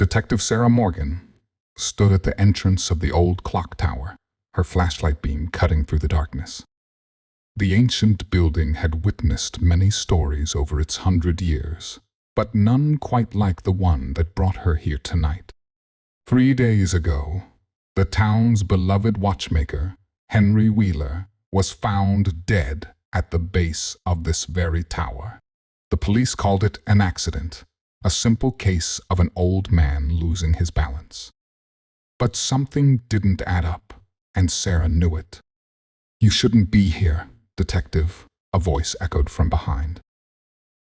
Detective Sarah Morgan stood at the entrance of the old clock tower, her flashlight beam cutting through the darkness. The ancient building had witnessed many stories over its 100 years, but none quite like the one that brought her here tonight. 3 days ago, the town's beloved watchmaker, Henry Wheeler, was found dead at the base of this very tower. The police called it an accident, a simple case of an old man losing his balance. But something didn't add up, and Sarah knew it. "You shouldn't be here, Detective," a voice echoed from behind.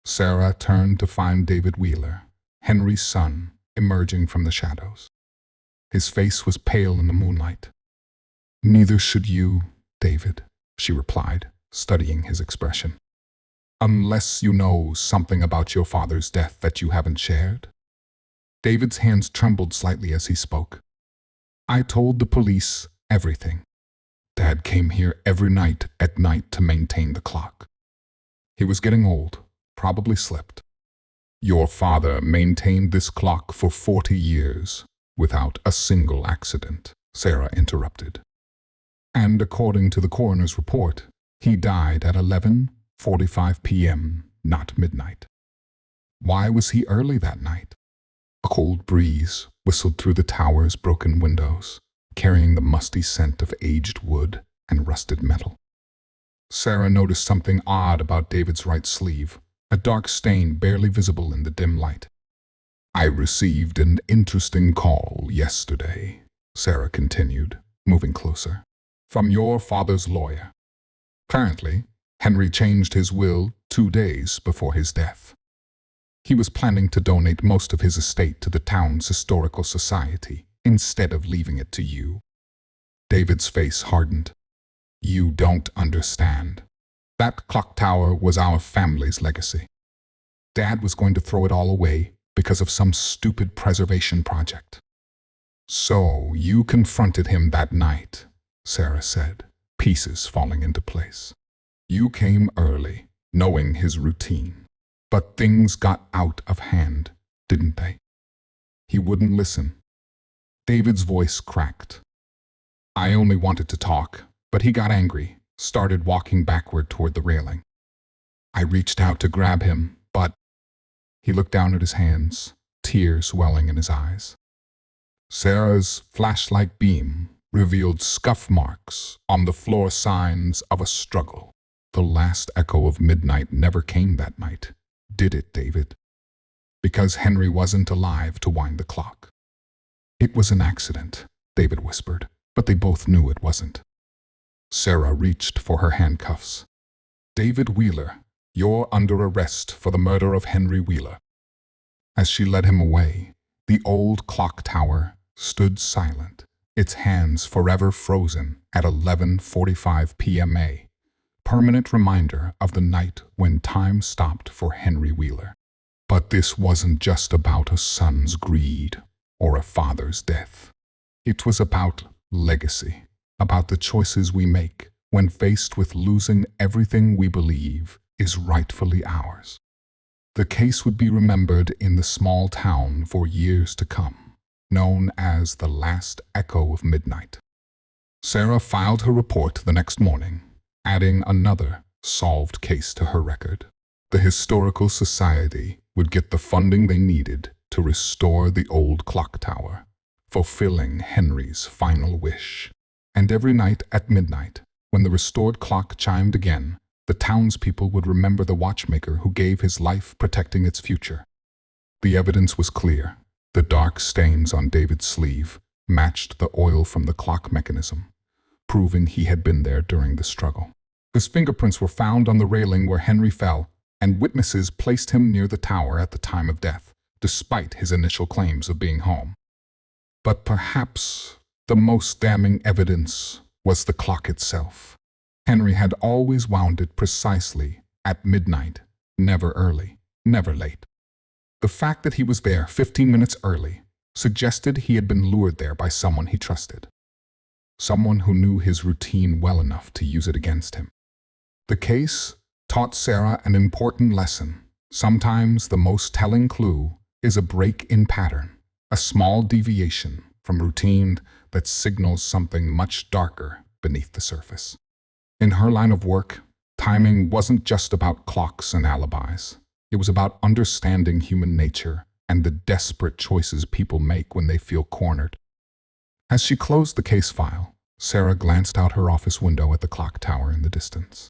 Sarah turned to find David Wheeler, Henry's son, emerging from the shadows. His face was pale in the moonlight. "Neither should you, David," she replied, studying his expression. "Unless you know something about your father's death that you haven't shared." David's hands trembled slightly as he spoke. "I told the police everything. Dad came here every night at night to maintain the clock. He was getting old, probably slipped. Your father maintained this clock for 40 years without a single accident," Sarah interrupted. "And according to the coroner's report, he died at 11:45 p.m., not midnight. Why was he early that night?" A cold breeze whistled through the tower's broken windows, carrying the musty scent of aged wood and rusted metal. Sarah noticed something odd about David's right sleeve, a dark stain barely visible in the dim light. "I received an interesting call yesterday," Sarah continued, moving closer, "from your father's lawyer. Apparently, Henry changed his will 2 days before his death. He was planning to donate most of his estate to the town's historical society instead of leaving it to you." David's face hardened. "You don't understand. That clock tower was our family's legacy. Dad was going to throw it all away because of some stupid preservation project." "So you confronted him that night," Sarah said, pieces falling into place. "You came early, knowing his routine. But things got out of hand, didn't they? He wouldn't listen." David's voice cracked. "I only wanted to talk, but he got angry, started walking backward toward the railing. I reached out to grab him, but—" He looked down at his hands, tears welling in his eyes. Sarah's flashlight beam revealed scuff marks on the floor, signs of a struggle. "The last echo of midnight never came that night, did it, David? Because Henry wasn't alive to wind the clock." "It was an accident," David whispered, but they both knew it wasn't. Sarah reached for her handcuffs. "David Wheeler, you're under arrest for the murder of Henry Wheeler." As she led him away, the old clock tower stood silent, its hands forever frozen at 11:45 p.m. a permanent reminder of the night when time stopped for Henry Wheeler. But this wasn't just about a son's greed or a father's death. It was about legacy, about the choices we make when faced with losing everything we believe is rightfully ours. The case would be remembered in the small town for years to come, known as the last echo of midnight. Sarah filed her report the next morning, adding another solved case to her record. The Historical Society would get the funding they needed to restore the old clock tower, fulfilling Henry's final wish. And every night at midnight, when the restored clock chimed again, the townspeople would remember the watchmaker who gave his life protecting its future. The evidence was clear. The dark stains on David's sleeve matched the oil from the clock mechanism, proving he had been there during the struggle. His fingerprints were found on the railing where Henry fell, and witnesses placed him near the tower at the time of death, despite his initial claims of being home. But perhaps the most damning evidence was the clock itself. Henry had always wound it precisely at midnight, never early, never late. The fact that he was there 15 minutes early suggested he had been lured there by someone he trusted, someone who knew his routine well enough to use it against him. The case taught Sarah an important lesson. Sometimes the most telling clue is a break in pattern, a small deviation from routine that signals something much darker beneath the surface. In her line of work, timing wasn't just about clocks and alibis. It was about understanding human nature and the desperate choices people make when they feel cornered. As she closed the case file, Sarah glanced out her office window at the clock tower in the distance.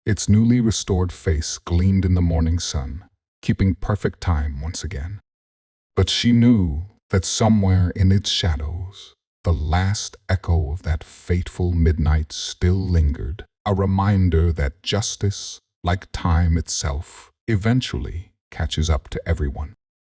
Its newly restored face gleamed in the morning sun, keeping perfect time once again. But she knew that somewhere in its shadows, the last echo of that fateful midnight still lingered, a reminder that justice, like time itself, eventually catches up to everyone.